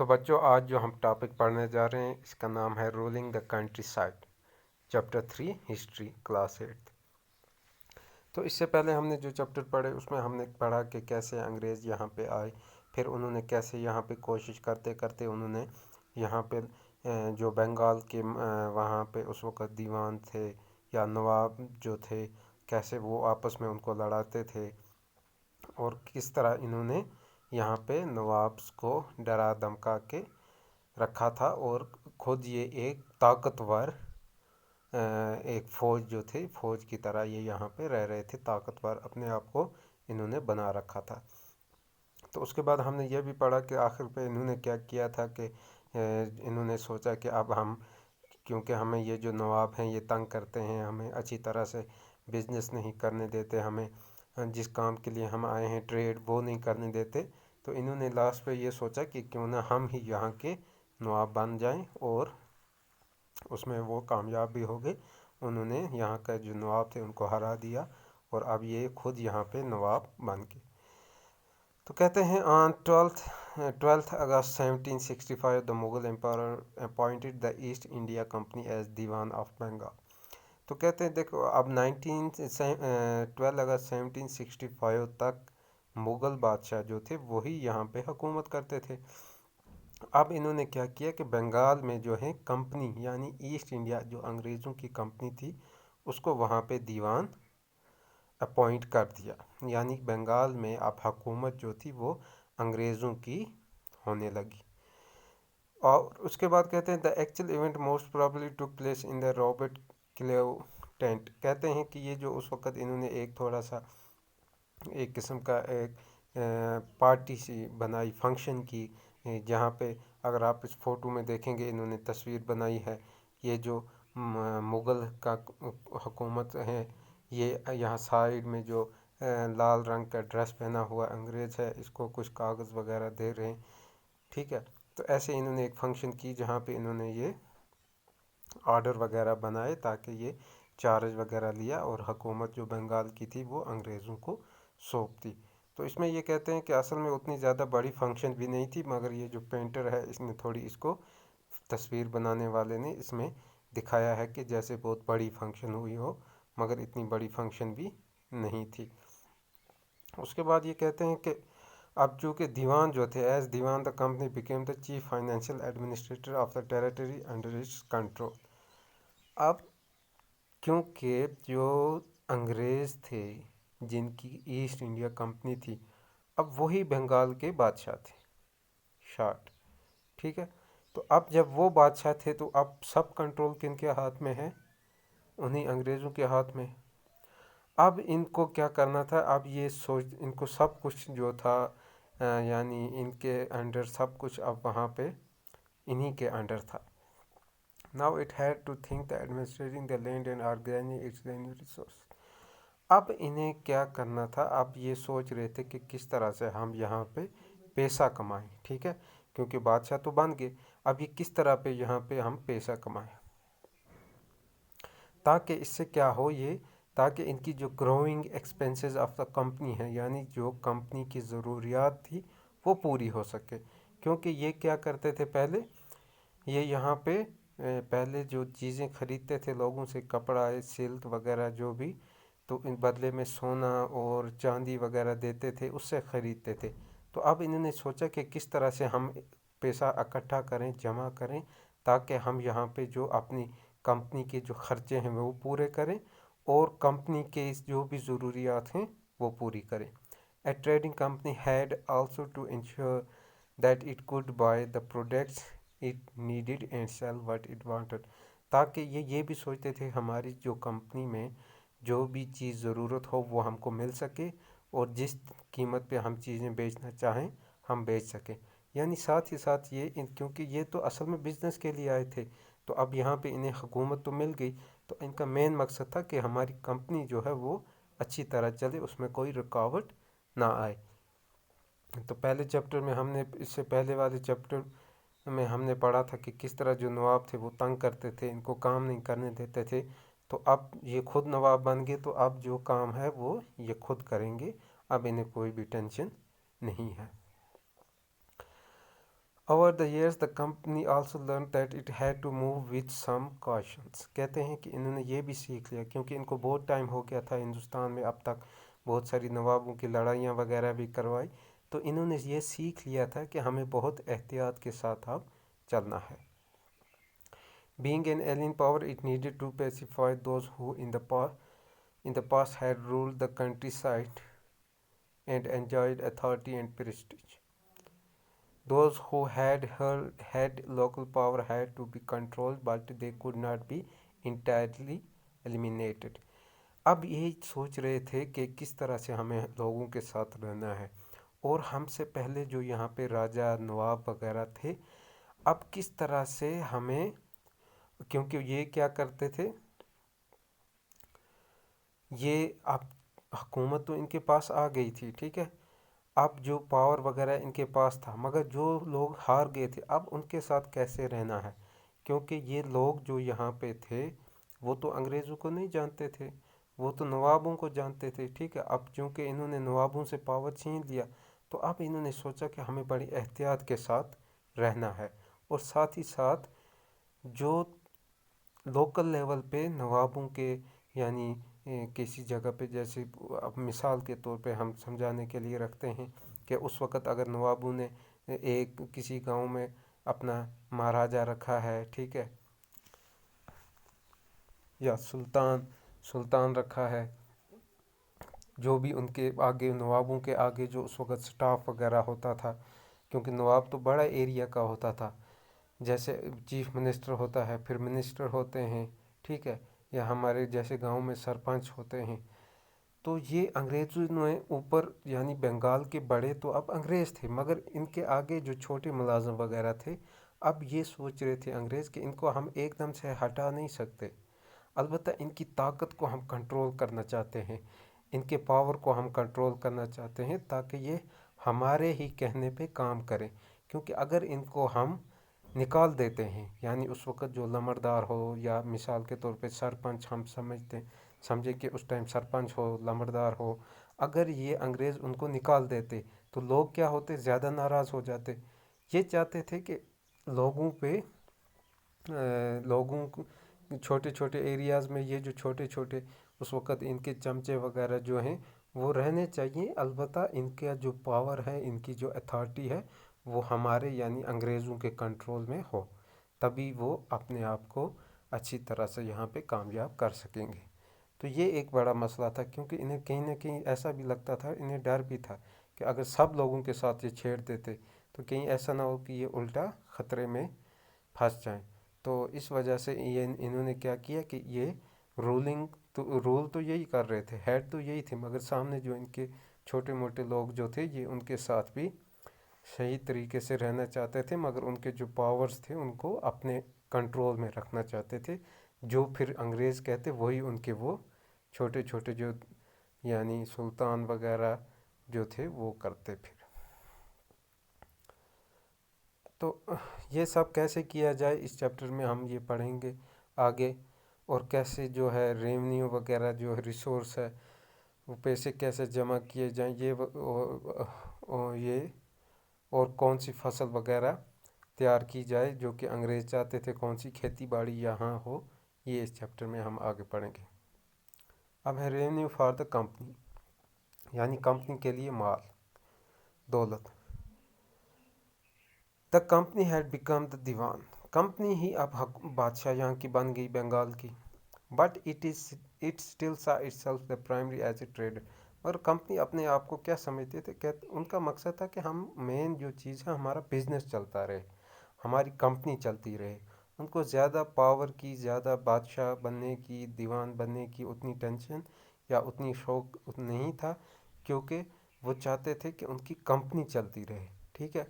تو بچوں آج جو ہم ٹاپک پڑھنے جا رہے ہیں اس کا نام ہے rolling the countryside, chapter 3 history, class 8۔ تو اس سے پہلے ہم نے جو چیپٹر پڑھے اس میں ہم نے پڑھا کہ کیسے انگریز یہاں پہ آئے، پھر انہوں نے کیسے یہاں پہ کوشش کرتے کرتے انہوں نے یہاں پہ جو بنگال کے وہاں پہ اس وقت دیوان تھے یا نواب جو تھے، کیسے وہ آپس میں ان کو لڑاتے تھے، اور کس طرح انہوں نے یہاں پہ نوابس کو ڈرا دھمکا کے رکھا تھا، اور خود یہ ایک طاقتور ایک فوج جو تھی، فوج کی طرح یہ یہاں پہ رہ رہے تھے، طاقتور اپنے آپ کو انہوں نے بنا رکھا تھا۔ تو اس کے بعد ہم نے یہ بھی پڑھا کہ آخر پہ انہوں نے کیا کیا تھا کہ انہوں نے سوچا کہ اب ہم، کیونکہ ہمیں یہ جو نواب ہیں یہ تنگ کرتے ہیں، ہمیں اچھی طرح سے بزنس نہیں کرنے دیتے، ہمیں جس کام کے لیے ہم آئے ہیں ٹریڈ وہ نہیں کرنے دیتے، تو انہوں نے لاسٹ پہ یہ سوچا کہ کیوں نہ ہم ہی یہاں کے نواب بن جائیں، اور اس میں وہ کامیاب بھی ہو گئے۔ انہوں نے یہاں کا جو نواب تھے ان کو ہرا دیا، اور اب یہ خود یہاں پہ نواب بن گئے۔ تو کہتے ہیں آن 12th August 1765 the Mughal emperor appointed the East India Company as دیوان آف بنگال۔ تو کہتے ہیں دیکھو اب 12 اگست 1765 تک مغل بادشاہ جو تھے وہی یہاں پہ حکومت کرتے تھے۔ اب انہوں نے کیا کیا کہ بنگال میں جو ہے کمپنی، یعنی ایسٹ انڈیا جو انگریزوں کی کمپنی تھی، اس کو وہاں پہ دیوان اپوائنٹ کر دیا، یعنی بنگال میں اب حکومت جو تھی وہ انگریزوں کی ہونے لگی۔ اور اس کے بعد کہتے ہیں the actual event most probably took place in the Robert Clive tent. کہتے ہیں کہ یہ جو اس وقت انہوں نے ایک تھوڑا سا ایک قسم کا ایک پارٹی سی بنائی، فنکشن کی، جہاں پہ اگر آپ اس فوٹو میں دیکھیں گے انہوں نے تصویر بنائی ہے، یہ جو مغل کا حکومت ہے، یہ یہاں سائیڈ میں جو لال رنگ کا ڈریس پہنا ہوا انگریز ہے، اس کو کچھ کاغذ وغیرہ دے رہے ہیں، ٹھیک ہے۔ تو ایسے انہوں نے ایک فنکشن کی جہاں پہ انہوں نے یہ آرڈر وغیرہ بنائے تاکہ یہ چارج وغیرہ لیا، اور حکومت جو بنگال کی تھی وہ انگریزوں کو سونپ دی۔ تو اس میں یہ کہتے ہیں کہ اصل میں اتنی زیادہ بڑی فنکشن بھی نہیں تھی، مگر یہ جو پینٹر ہے اس نے تھوڑی اس کو، تصویر بنانے والے نے اس میں دکھایا ہے کہ جیسے بہت بڑی فنکشن ہوئی ہو، مگر اتنی بڑی فنکشن بھی نہیں تھی۔ اس کے بعد یہ کہتے ہیں کہ اب چونکہ دیوان جو تھے، as Diwan the company became the chief financial administrator of the territory under its control. اب کیونکہ جو انگریز تھے جن کی ایسٹ انڈیا کمپنی تھی، اب وہی بنگال کے بادشاہ تھے، شارٹ، ٹھیک ہے۔ تو اب جب وہ بادشاہ تھے تو اب سب کنٹرول کن کے ہاتھ میں ہے؟ انہیں انگریزوں کے ہاتھ میں۔ اب ان کو کیا کرنا تھا؟ اب یہ سوچ، ان کو سب کچھ جو تھا یعنی ان کے انڈر سب کچھ اب وہاں پہ انہی کے انڈر تھا۔ Now it had to think the administrating the land and organizing its revenue resource۔ اب انہیں کیا کرنا تھا؟ اب یہ سوچ رہے تھے کہ کس طرح سے ہم یہاں پہ پیسہ کمائیں، ٹھیک ہے، کیونکہ بادشاہ تو بن گئے، اب یہ کس طرح پہ یہاں پہ ہم پیسہ کمائیں تاکہ اس سے کیا ہو، یہ تاکہ ان کی جو growing expenses of the company ہے، یعنی جو کمپنی کی ضروریات تھی وہ پوری ہو سکے۔ کیونکہ یہ کیا کرتے تھے پہلے، یہ یہاں پہ پہلے جو چیزیں خریدتے تھے لوگوں سے، کپڑا، سلک وغیرہ جو بھی، تو ان بدلے میں سونا اور چاندی وغیرہ دیتے تھے، اس سے خریدتے تھے۔ تو اب انہوں نے سوچا کہ کس طرح سے ہم پیسہ اکٹھا کریں، جمع کریں، تاکہ ہم یہاں پہ جو اپنی کمپنی کے جو خرچے ہیں وہ پورے کریں، اور کمپنی کے جو بھی ضروریات ہیں وہ پوری کریں۔ A trading company had also to ensure that it could buy the products it needed and sell what it wanted۔ تاکہ یہ بھی سوچتے تھے ہماری جو کمپنی میں جو بھی چیز ضرورت ہو وہ ہم کو مل سکے، اور جس قیمت پہ ہم چیزیں بیچنا چاہیں ہم بیچ سکیں۔ یعنی ساتھ ہی ساتھ یہ کیونکہ یہ تو اصل میں بزنس کے لیے آئے تھے، تو اب یہاں پہ انہیں حکومت تو مل گئی، تو ان کا مین مقصد تھا کہ ہماری کمپنی جو ہے وہ اچھی طرح چلے، اس میں کوئی رکاوٹ نہ آئے۔ تو پہلے چیپٹر میں ہم نے، اس سے پہلے والے چیپٹر میں ہم نے پڑھا تھا کہ کس طرح جو نواب تھے وہ تنگ کرتے تھے، ان کو کام نہیں کرنے دیتے تھے، تو اب یہ خود نواب بن گئے، تو اب جو کام ہے وہ یہ خود کریں گے، اب انہیں کوئی بھی ٹینشن نہیں ہے۔ Over the years the company also learned that it had to move with some cautions. کہتے ہیں کہ انہوں نے یہ بھی سیکھ لیا کیونکہ ان کو بہت ٹائم ہو گیا تھا ہندوستان میں، اب تک بہت ساری نوابوں کی لڑائیاں وغیرہ بھی کروائی، تو انہوں نے یہ سیکھ لیا تھا کہ ہمیں بہت احتیاط کے ساتھ اب چلنا ہے. Being an alien power, it needed to pacify those who in the past had ruled the countryside and enjoyed authority and prestige. Those who had local power had to be controlled, but they could not be entirely eliminated. اب یہی سوچ رہے تھے کہ کس طرح سے ہمیں لوگوں کے ساتھ رہنا ہے، اور ہم سے پہلے جو یہاں پہ راجہ نواب وغیرہ تھے، اب کس طرح سے ہمیں، کیونکہ یہ کیا کرتے تھے، یہ اب حکومت تو ان کے پاس آ گئی تھی، ٹھیک ہے، اب جو پاور وغیرہ ان کے پاس تھا، مگر جو لوگ ہار گئے تھے اب ان کے ساتھ کیسے رہنا ہے، کیونکہ یہ لوگ جو یہاں پہ تھے وہ تو انگریزوں کو نہیں جانتے تھے، وہ تو نوابوں کو جانتے تھے، ٹھیک ہے. اب چونکہ انہوں نے نوابوں سے پاور چھین لیا، تو اب انہوں نے سوچا کہ ہمیں بڑی احتیاط کے ساتھ رہنا ہے، اور ساتھ ہی ساتھ جو لوکل لیول پہ نوابوں کے، یعنی کسی جگہ پہ، جیسے اب مثال کے طور پہ ہم سمجھانے کے لیے رکھتے ہیں کہ اس وقت اگر نوابوں نے کسی گاؤں میں اپنا مہاراجہ رکھا ہے، ٹھیک ہے، یا سلطان رکھا ہے، جو بھی ان کے آگے، نوابوں کے آگے جو اس وقت سٹاف وغیرہ ہوتا تھا، کیونکہ نواب تو بڑا ایریا کا ہوتا تھا، جیسے چیف منسٹر ہوتا ہے، پھر منسٹر ہوتے ہیں، ٹھیک ہے، یا ہمارے جیسے گاؤں میں سرپنچ ہوتے ہیں. تو یہ انگریزوں نے اوپر، یعنی بنگال کے بڑے تو اب انگریز تھے، مگر ان کے آگے جو چھوٹے ملازم وغیرہ تھے، اب یہ سوچ رہے تھے انگریز کہ ان کو ہم ایک دم سے ہٹا نہیں سکتے، البتہ ان کی طاقت کو ہم کنٹرول کرنا چاہتے ہیں، ان کے پاور کو ہم کنٹرول کرنا چاہتے ہیں، تاکہ یہ ہمارے ہی کہنے پہ کام کریں. کیونکہ اگر ان کو ہم نکال دیتے ہیں، یعنی اس وقت جو لمڑدار ہو، یا مثال کے طور پہ سرپنچ ہم سمجھے کہ اس ٹائم سرپنچ ہو، لمڑدار ہو، اگر یہ انگریز ان کو نکال دیتے تو لوگ کیا ہوتے، زیادہ ناراض ہو جاتے. یہ چاہتے تھے کہ لوگوں پہ، لوگوں کو چھوٹے چھوٹے ایریاز میں، یہ جو چھوٹے چھوٹے اس وقت ان کے چمچے وغیرہ جو ہیں وہ رہنے چاہیے، البتہ ان کا جو پاور ہے، ان کی جو اتھارٹی ہے، وہ ہمارے یعنی انگریزوں کے کنٹرول میں ہو، تبھی وہ اپنے آپ کو اچھی طرح سے یہاں پہ کامیاب کر سکیں گے. تو یہ ایک بڑا مسئلہ تھا، کیونکہ انہیں کہیں نہ کہیں ایسا بھی لگتا تھا، انہیں ڈر بھی تھا کہ اگر سب لوگوں کے ساتھ یہ چھیڑ دیتے تو کہیں ایسا نہ ہو کہ یہ الٹا خطرے میں پھنس جائیں. تو اس وجہ سے انہوں نے کیا کیا کہ یہ رول تو یہی کر رہے تھے، ہیڈ تو یہی تھے، مگر سامنے جو ان کے چھوٹے موٹے لوگ جو تھے، یہ ان کے ساتھ بھی صحیح طریقے سے رہنا چاہتے تھے، مگر ان کے جو پاورز تھے ان کو اپنے کنٹرول میں رکھنا چاہتے تھے. جو پھر انگریز کہتے وہی ان کے وہ چھوٹے چھوٹے جو یعنی سلطان وغیرہ جو تھے وہ کرتے پھر. تو یہ سب کیسے کیا جائے، اس چیپٹر میں ہم یہ پڑھیں گے آگے، اور کیسے جو ہے ریونیو وغیرہ جو ریسورس ہے، وہ پیسے کیسے جمع کیے جائیں، یہ اور کون سی فصل وغیرہ تیار کی جائے جو کہ انگریز چاہتے تھے، کون سی کھیتی باڑی یہاں ہو، یہ اس چیپٹر میں ہم آگے پڑھیں گے. اب ہے ریونیو فار دا کمپنی، یعنی کمپنی کے لیے مال دولت. The company had become the دیوان، کمپنی ہی اب بادشاہ یہاں کی بن گئی، بنگال کی. بٹ اٹ اسٹل سا it self the primary as a trader, اور کمپنی اپنے آپ کو کیا سمجھتے تھے، ان کا مقصد تھا کہ ہم مین جو چیز ہے ہمارا بزنس چلتا رہے، ہماری کمپنی چلتی رہے. ان کو زیادہ پاور کی، زیادہ بادشاہ بننے کی، دیوان بننے کی اتنی ٹینشن یا اتنی شوق نہیں تھا، کیونکہ وہ چاہتے تھے کہ ان کی کمپنی چلتی رہے، ٹھیک ہے.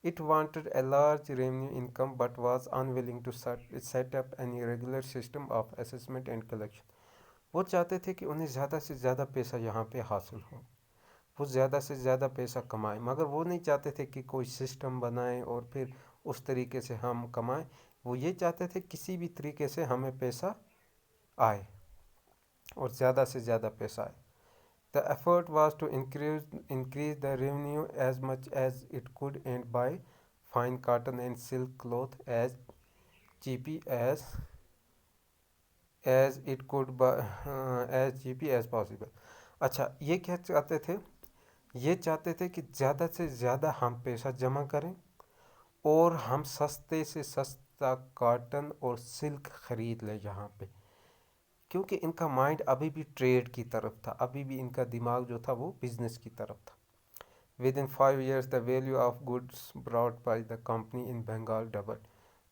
It wanted a large revenue income but was unwilling to set up any regular system of assessment and collection. وہ چاہتے تھے کہ انہیں زیادہ سے زیادہ پیسہ یہاں پہ حاصل ہو، وہ زیادہ سے زیادہ پیسہ کمائیں، مگر وہ نہیں چاہتے تھے کہ کوئی سسٹم بنائیں اور پھر اس طریقے سے ہم کمائیں. وہ یہ چاہتے تھے کسی بھی طریقے سے ہمیں پیسہ آئے اور زیادہ سے زیادہ پیسہ آئے. The effort was to increase the revenue as much as it could and by fine cotton and silk cloth as cheaply as it could as cheaply as possible. اچھا یہ کیا چاہتے تھے؟ یہ چاہتے تھے کہ زیادہ سے زیادہ ہم پیسہ جمع کریں اور ہم سستے سے سستا کاٹن اور سلک خرید لیں یہاں پہ، کیونکہ ان کا مائنڈ ابھی بھی ٹریڈ کی طرف تھا، ابھی بھی ان کا دماغ جو تھا وہ بزنس کی طرف تھا۔ Within 5 years the value of goods brought by the company in Bengal doubled.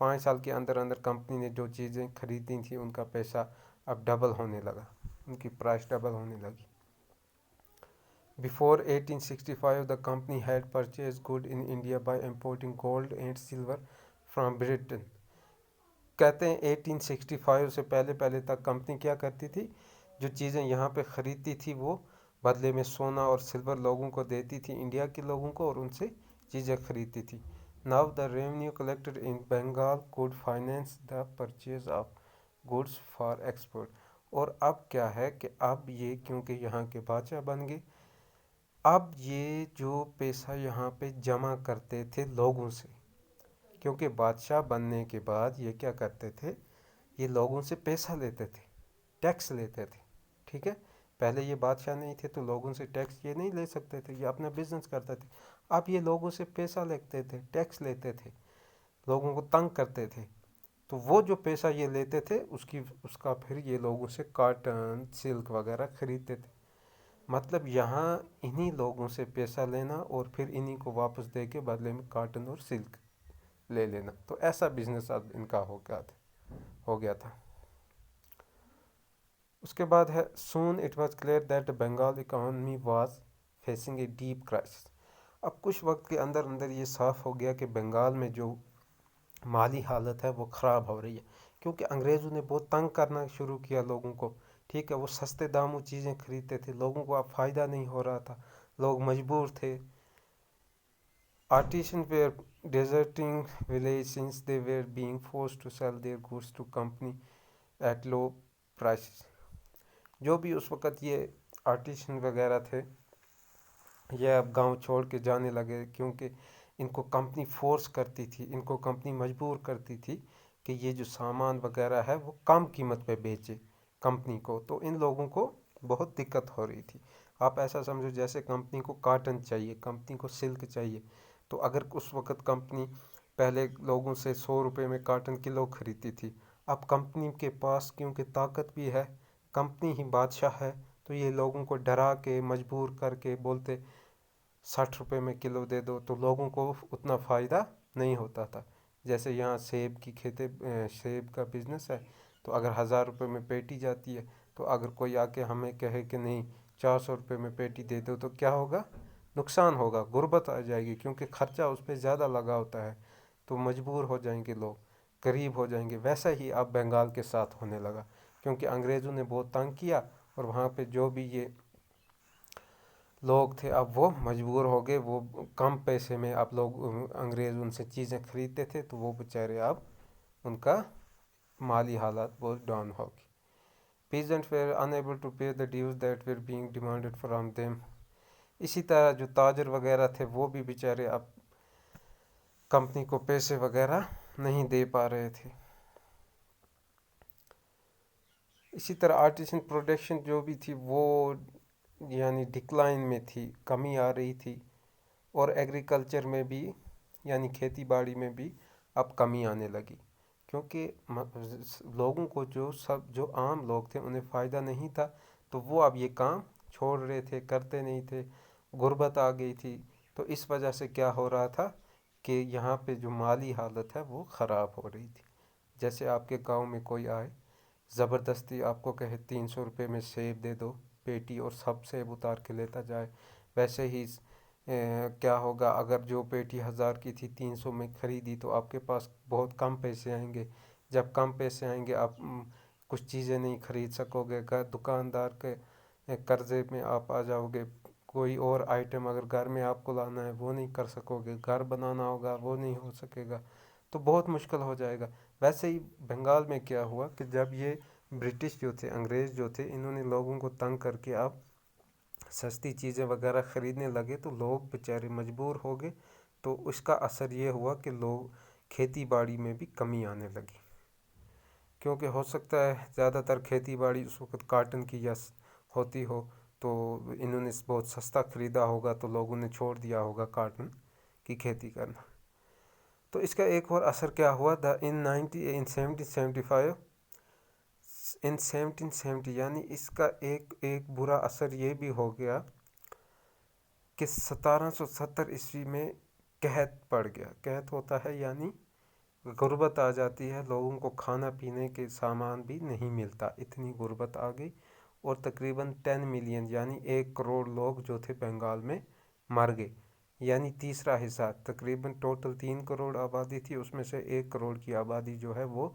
5 سال کے اندر اندر کمپنی نے جو چیزیں خریدی تھیں ان کا پیسہ اب ڈبل ہونے لگا، ان کی پرائس ڈبل ہونے لگی۔ Before 1865 the company had purchased goods in India by importing gold and silver from Britain. کہتے ہیں 1865 سے پہلے تک کمپنی کیا کرتی تھی؟ جو چیزیں یہاں پہ خریدتی تھی وہ بدلے میں سونا اور سلور لوگوں کو دیتی تھی، انڈیا کے لوگوں کو، اور ان سے چیزیں خریدتی تھی۔ Now the revenue collected in Bengal could finance the purchase of goods for export. اور اب کیا ہے کہ اب یہ کیونکہ یہاں کے بادشاہ بن گئے، اب یہ جو پیسہ یہاں پہ جمع کرتے تھے لوگوں سے، کیونکہ بادشاہ بننے کے بعد یہ کیا کرتے تھے؟ یہ لوگوں سے پیسہ لیتے تھے، ٹیکس لیتے تھے، ٹھیک ہے؟ پہلے یہ بادشاہ نہیں تھے تو لوگوں سے ٹیکس یہ نہیں لے سکتے تھے، یہ اپنا بزنس کرتے تھے۔ اب یہ لوگوں سے پیسہ لیتے تھے، ٹیکس لیتے تھے، لوگوں کو تنگ کرتے تھے، تو وہ جو پیسہ یہ لیتے تھے اس کا پھر یہ لوگوں سے کاٹن سلک وغیرہ خریدتے تھے۔ مطلب یہاں انہی لوگوں سے پیسہ لینا اور پھر انہی کو واپس دے کے بدلے میں کاٹن اور سلک لے لینا، تو ایسا بزنس اب ان کا ہو گیا تھا۔ اس کے بعد ہے soon it was clear that the Bengal economy was facing a deep crisis. اب کچھ وقت کے اندر یہ صاف ہو گیا کہ بنگال میں جو مالی حالت ہے وہ خراب ہو رہی ہے، کیونکہ انگریزوں نے بہت تنگ کرنا شروع کیا لوگوں کو، ٹھیک ہے؟ وہ سستے داموں چیزیں خریدتے تھے، لوگوں کو اب فائدہ نہیں ہو رہا تھا، لوگ مجبور تھے۔ Artisans were deserting village since they were being forced to sell their goods to company at low prices. جو بھی اس وقت یہ آرٹیشن وغیرہ تھے یہ اب گاؤں چھوڑ کے جانے لگے، کیونکہ ان کو کمپنی فورس کرتی تھی، ان کو کمپنی مجبور کرتی تھی کہ یہ جو سامان وغیرہ ہے وہ کم قیمت پہ بیچے کمپنی کو، تو ان لوگوں کو بہت دقت ہو رہی تھی۔ آپ ایسا سمجھو جیسے کمپنی کو کاٹن چاہیے، کمپنی کو سلک چاہیے، تو اگر اس وقت کمپنی پہلے لوگوں سے 100 روپے میں کاٹن کلو خریدتی تھی، اب کمپنی کے پاس کیونکہ طاقت بھی ہے، کمپنی ہی بادشاہ ہے، تو یہ لوگوں کو ڈرا کے مجبور کر کے بولتے 60 روپے میں کلو دے دو، تو لوگوں کو اتنا فائدہ نہیں ہوتا تھا۔ جیسے یہاں سیب کی سیب کا بزنس ہے، تو اگر 1000 روپے میں پیٹی جاتی ہے، تو اگر کوئی آ کے ہمیں کہے کہ نہیں 400 روپے میں پیٹی دے دو، تو کیا ہوگا؟ نقصان ہوگا، غربت آ جائے گی، کیونکہ خرچہ اس پہ زیادہ لگا ہوتا ہے، تو مجبور ہو جائیں گے لوگ، غریب ہو جائیں گے۔ ویسا ہی اب بنگال کے ساتھ ہونے لگا، کیونکہ انگریزوں نے بہت تنگ کیا، اور وہاں پہ جو بھی یہ لوگ تھے اب وہ مجبور ہو گئے، وہ کم پیسے میں اب لوگ انگریز ان سے چیزیں خریدتے تھے، تو وہ بیچارے اب ان کا مالی حالات بہت ڈاؤن ہو گئی۔ Peasants were unable to pay the dues that were being demanded from them. اسی طرح جو تاجر وغیرہ تھے وہ بھی بیچارے اب کمپنی کو پیسے وغیرہ نہیں دے پا رہے تھے۔ اسی طرح آرٹیسن پروڈکشن جو بھی تھی وہ یعنی ڈکلائن میں تھی، کمی آ رہی تھی، اور ایگریکلچر میں بھی یعنی کھیتی باڑی میں بھی اب کمی آنے لگی، کیونکہ لوگوں کو جو عام لوگ تھے انہیں فائدہ نہیں تھا، تو وہ اب یہ کام چھوڑ رہے تھے، کرتے نہیں تھے، غربت آ گئی تھی، تو اس وجہ سے کیا ہو رہا تھا کہ یہاں پہ جو مالی حالت ہے وہ خراب ہو رہی تھی۔ جیسے آپ کے گاؤں میں کوئی آئے زبردستی آپ کو کہے 300 روپے میں سیب دے دو پیٹی، اور سب سیب اتار کے لیتا جائے، ویسے ہی کیا ہوگا؟ اگر جو پیٹی 1000 کی تھی 300 میں خریدی، تو آپ کے پاس بہت کم پیسے آئیں گے، جب کم پیسے آئیں گے آپ کچھ چیزیں نہیں خرید سکو گے، دکاندار کے قرضے میں آپ آ جاؤ گے، کوئی اور آئٹم اگر گھر میں آپ کو لانا ہے وہ نہیں کر سکو گے، گھر بنانا ہوگا وہ نہیں ہو سکے گا، تو بہت مشکل ہو جائے گا۔ ویسے ہی بنگال میں کیا ہوا کہ جب یہ برٹش جو تھے، انگریز جو تھے، انہوں نے لوگوں کو تنگ کر کے اب سستی چیزیں وغیرہ خریدنے لگے، تو لوگ بیچارے مجبور ہو گئے، تو اس کا اثر یہ ہوا کہ لوگ کھیتی باڑی میں بھی کمی آنے لگی، کیونکہ ہو سکتا ہے زیادہ تر کھیتی باڑی اس وقت کاٹن کی ہوتی ہو، تو انہوں نے بہت سستا خریدا ہوگا تو لوگوں نے چھوڑ دیا ہوگا کاٹن کی کھیتی کرنا۔ تو اس کا ایک اور اثر کیا ہوا ان 1775 ان 1770 یعنی اس کا ایک برا اثر یہ بھی ہو گیا کہ 1770 میں قحط پڑ گیا۔ قحط ہوتا ہے یعنی غربت آ جاتی ہے، لوگوں کو کھانا پینے کے سامان بھی نہیں ملتا، اتنی غربت آ گئی، اور تقریباً 10 ملین یعنی 1 کروڑ لوگ جو تھے بنگال میں مر گئے، یعنی تیسرا حصہ، تقریباً ٹوٹل 3 کروڑ آبادی تھی، اس میں سے 1 کروڑ کی آبادی جو ہے وہ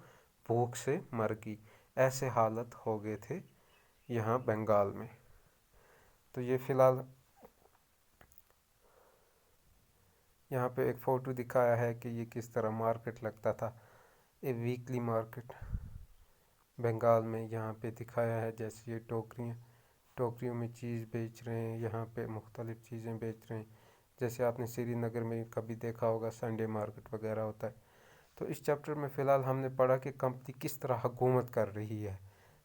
بھوک سے مر گئی۔ ایسے حالت ہو گئے تھے یہاں بنگال میں۔ تو یہ فی الحال یہاں پہ ایک فوٹو دکھایا ہے کہ یہ کس طرح مارکیٹ لگتا تھا، ایک ویکلی مارکیٹ بنگال میں یہاں پہ دکھایا ہے، جیسے یہ ٹوکریوں میں چیز بیچ رہے ہیں، یہاں پہ مختلف چیزیں بیچ رہے ہیں، جیسے آپ نے سری نگر میں کبھی دیکھا ہوگا سنڈے مارکیٹ وغیرہ ہوتا ہے۔ تو اس چیپٹر میں فی الحال ہم نے پڑھا کہ کمپنی کس طرح حکومت کر رہی ہے،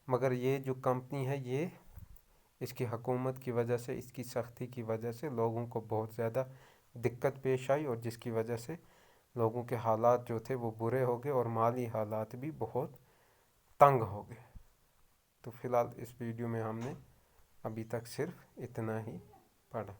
مگر یہ جو کمپنی ہے یہ اس کی حکومت کی وجہ سے، اس کی سختی کی وجہ سے لوگوں کو بہت زیادہ دقت پیش آئی، اور جس کی وجہ سے لوگوں کے حالات جو تھے وہ برے ہو گئے، اور مالی حالات بھی بہت تنگ ہو گئے۔ تو فی الحال اس ویڈیو میں ہم نے ابھی تک صرف اتنا ہی پڑھا۔